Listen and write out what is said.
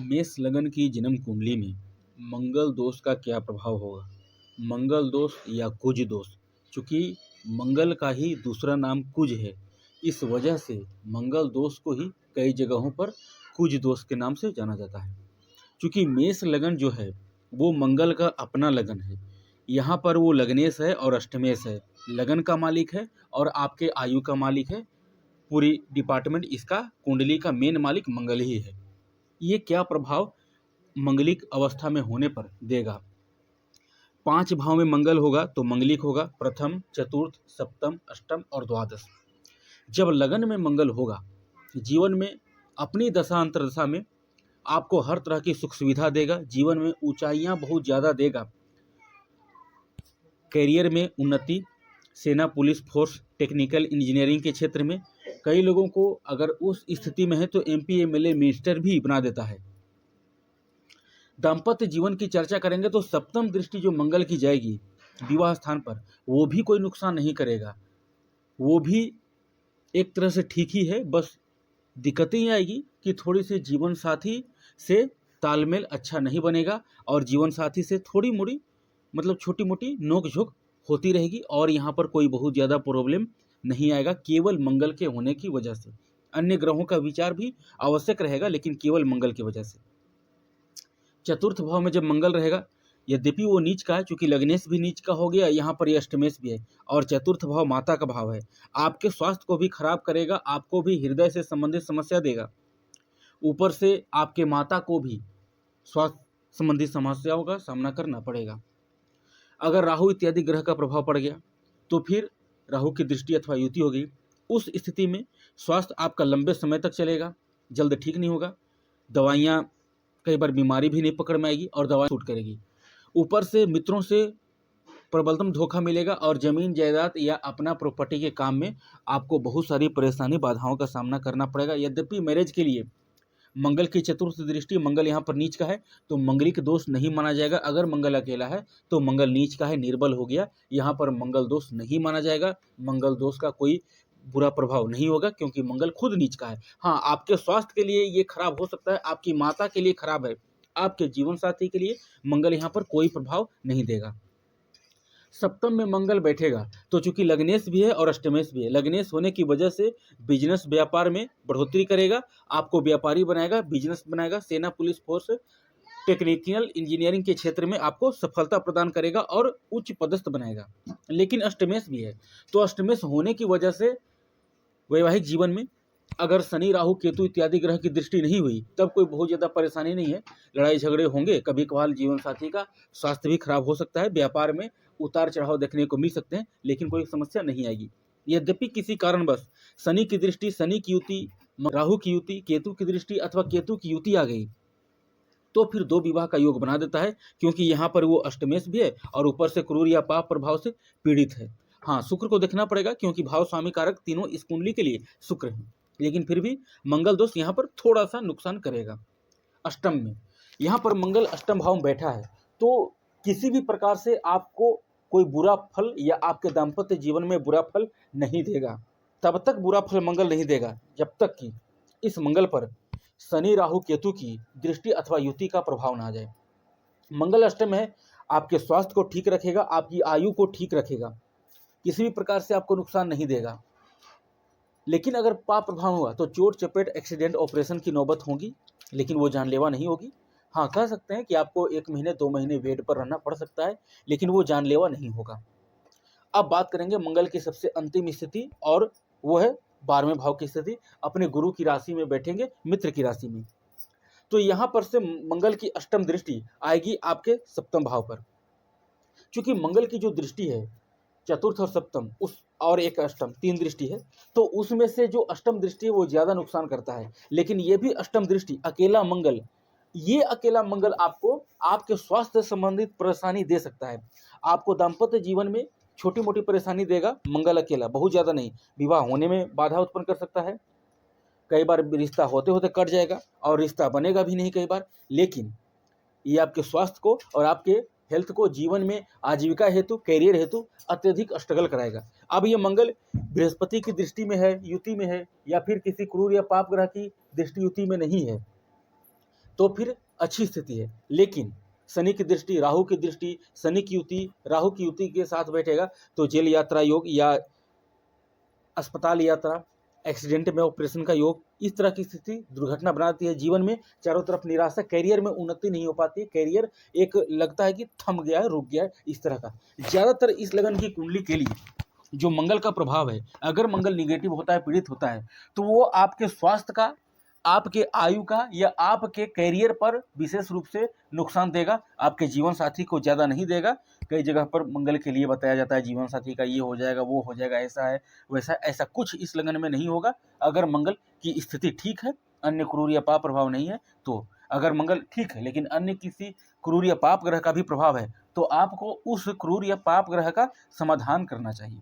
मेष लगन की जन्म कुंडली में मंगल दोष का क्या प्रभाव होगा। मंगल दोष या कुज दोष, चूंकि मंगल का ही दूसरा नाम कुज है, इस वजह से मंगल दोष को ही कई जगहों पर कुज दोष के नाम से जाना जाता है। चूंकि मेष लगन जो है वो मंगल का अपना लगन है, यहाँ पर वो लग्नेश है और अष्टमेश है। लगन का मालिक है और आपके आयु का मालिक है। पूरी डिपार्टमेंट इसका कुंडली का मेन मालिक मंगल ही है। ये क्या प्रभाव मंगलिक अवस्था में होने पर देगा। 5 भाव में मंगल होगा तो मंगलिक होगा, प्रथम, चतुर्थ, सप्तम, अष्टम और द्वादश। जब लगन में मंगल होगा, जीवन में अपनी दशा अंतरदशा में आपको हर तरह की सुख सुविधा देगा, जीवन में ऊंचाइयां बहुत ज़्यादा देगा, करियर में उन्नति, सेना, पुलिस फोर्स, टेक्निकल, इंजीनियरिंग के क्षेत्र में कई लोगों को अगर उस स्थिति में है तो MP MLA मिनिस्टर भी बना देता है। दाम्पत्य जीवन की चर्चा करेंगे तो सप्तम दृष्टि जो मंगल की जाएगी विवाह स्थान पर, वो भी कोई नुकसान नहीं करेगा, वो भी एक तरह से ठीक ही है। बस दिक्कतें ही आएगी कि थोड़ी सी जीवन साथी से तालमेल अच्छा नहीं बनेगा और जीवन साथी से थोड़ी मोड़ी मतलब छोटी मोटी नोक झोंक होती रहेगी, और यहाँ पर कोई बहुत ज़्यादा प्रॉब्लम नहीं आएगा केवल मंगल के होने की वजह से। अन्य ग्रहों का विचार भी आवश्यक रहेगा लेकिन केवल मंगल की वजह से। चतुर्थ भाव में जब मंगल रहेगा, यद्यपि वो नीच का है, चूंकि लग्नेश भी नीच का हो गया, यहाँ पर ये अष्टमेश भी है, और चतुर्थ भाव माता का भाव है। आपके स्वास्थ्य को भी खराब करेगा, आपको भी हृदय से संबंधित समस्या देगा, ऊपर से आपके माता को भी स्वास्थ्य संबंधी समस्याओं का सामना करना पड़ेगा। अगर राहु इत्यादि ग्रह का प्रभाव पड़ गया तो फिर राहु की दृष्टि अथवा युति होगी, उस स्थिति में स्वास्थ्य आपका लंबे समय तक चलेगा, जल्द ठीक नहीं होगा, दवाइयाँ कई बार बीमारी भी नहीं पकड़ में आएगी और दवा छूट करेगी। ऊपर से मित्रों से प्रबलतम धोखा मिलेगा और जमीन जायदाद या अपना प्रॉपर्टी के काम में आपको बहुत सारी परेशानी बाधाओं का सामना करना पड़ेगा। यद्यपि मैरिज के लिए मंगल की चतुर्थ दृष्टि, मंगल यहाँ पर नीच का है तो मंगलिक दोष नहीं माना जाएगा। अगर मंगल अकेला है तो मंगल नीच का है, निर्बल हो गया, यहाँ पर मंगल दोष नहीं माना जाएगा। मंगल दोष का कोई बुरा प्रभाव नहीं होगा क्योंकि मंगल खुद नीच का है। हाँ, आपके स्वास्थ्य के लिए ये खराब हो सकता है, आपकी माता के लिए खराब है, आपके जीवन साथी के लिए मंगल यहाँ पर कोई प्रभाव नहीं देगा। सप्तम में मंगल बैठेगा तो चूंकि लग्नेश भी है और अष्टमेश भी है, लग्नेश होने की वजह से बिजनेस व्यापार में बढ़ोतरी करेगा, आपको व्यापारी बनाएगा, बिजनेस बनाएगा, सेना, पुलिस फोर्स, टेक्निकल, इंजीनियरिंग के क्षेत्र में आपको सफलता प्रदान करेगा और उच्च पदस्थ बनाएगा। लेकिन अष्टमेश भी है तो अष्टमेश होने की वजह से वैवाहिक जीवन में अगर शनि, राहु, केतु इत्यादि ग्रह की दृष्टि नहीं हुई तब कोई बहुत ज़्यादा परेशानी नहीं है। लड़ाई झगड़े होंगे, कभी कभार जीवन साथी का स्वास्थ्य भी खराब हो सकता है, व्यापार में उतार चढ़ाव देखने को मिल सकते हैं, लेकिन कोई समस्या नहीं आएगी। यद्यपि किसी कारणवश शनि की दृष्टि, शनि की युति, राहु की युति, केतु की दृष्टि अथवा केतु की युति आ गई तो फिर 2 विवाह का योग बना देता है, क्योंकि यहाँ पर वो अष्टमेश भी है और ऊपर से क्रूर या पाप प्रभाव से पीड़ित है। हाँ, शुक्र को देखना पड़ेगा क्योंकि भाव स्वामी कारक तीनों इस कुंडली के लिए शुक्र हैं, लेकिन फिर भी मंगल दोष यहाँ पर थोड़ा सा नुकसान करेगा। अष्टम में यहाँ पर मंगल अष्टम भाव में बैठा है तो किसी भी प्रकार से आपको कोई बुरा फल या आपके दाम्पत्य जीवन में बुरा फल नहीं देगा। तब तक बुरा फल मंगल नहीं देगा जब तक कि इस मंगल पर शनि, राहु, केतु की दृष्टि अथवा युति का प्रभाव ना आ जाए। मंगल अष्टम है, आपके स्वास्थ्य को ठीक रखेगा, आपकी आयु को ठीक रखेगा, किसी भी प्रकार से आपको नुकसान नहीं देगा। लेकिन अगर पाप प्रभाव हुआ तो चोट चपेट, एक्सीडेंट, ऑपरेशन की नौबत होगी, लेकिन वो जानलेवा नहीं होगी। हाँ, कह सकते हैं कि आपको 1 महीने 2 महीने बेड पर रहना पड़ सकता है, लेकिन वो जानलेवा नहीं होगा। अब बात करेंगे मंगल की सबसे अंतिम स्थिति, और वो है 12वें भाव की स्थिति। अपने गुरु की राशि में बैठेंगे, मित्र की राशि में, तो यहाँ पर से मंगल की अष्टम दृष्टि आएगी आपके सप्तम भाव पर। चूंकि मंगल की जो दृष्टि है चतुर्थ और सप्तम, उस और एक अष्टम, 3 दृष्टि है, तो उसमें से जो अष्टम दृष्टि है वो ज़्यादा नुकसान करता है। लेकिन ये भी अष्टम दृष्टि अकेला मंगल, ये अकेला मंगल आपको आपके स्वास्थ्य संबंधित परेशानी दे सकता है। आपको दाम्पत्य जीवन में छोटी मोटी परेशानी देगा मंगल अकेला, बहुत ज़्यादा नहीं। विवाह होने में बाधा उत्पन्न कर सकता है, कई बार रिश्ता होते होते कट जाएगा और रिश्ता बनेगा भी नहीं कई बार। लेकिन ये आपके स्वास्थ्य को और आपके हेल्थ को जीवन में आजीविका हेतु, कैरियर हेतु अत्यधिक स्ट्रगल कराएगा। अब ये मंगल बृहस्पति की दृष्टि में है, युति में है, या फिर किसी क्रूर या पाप ग्रह की दृष्टि युति में नहीं है, तो फिर अच्छी स्थिति है। लेकिन शनि की दृष्टि, राहु की दृष्टि, शनि की युति, राहु की युति के साथ बैठेगा तो जेल यात्रा योग या अस्पताल यात्रा, एक्सीडेंट में ऑपरेशन का योग, इस तरह की स्थिति दुर्घटना बनाती है। जीवन में चारों तरफ निराशा, कैरियर में उन्नति नहीं हो पाती, कैरियर एक लगता है कि थम गया है, रुक गया है, इस तरह का। ज़्यादातर इस लगन की कुंडली के लिए जो मंगल का प्रभाव है, अगर मंगल निगेटिव होता है, पीड़ित होता है, तो वो आपके स्वास्थ्य का, आपके आयु का या आपके कैरियर पर विशेष रूप से नुकसान देगा। आपके जीवन साथी को ज़्यादा नहीं देगा। कई जगह पर मंगल के लिए बताया जाता है जीवन साथी का ये हो जाएगा, वो हो जाएगा, ऐसा है वैसा, ऐसा कुछ इस लगन में नहीं होगा। अगर मंगल की स्थिति ठीक है, अन्य क्रूर या पाप प्रभाव नहीं है, तो अगर मंगल ठीक है लेकिन अन्य किसी क्रूर या पाप ग्रह का भी प्रभाव है, तो आपको उस क्रूर या पाप ग्रह का समाधान करना चाहिए।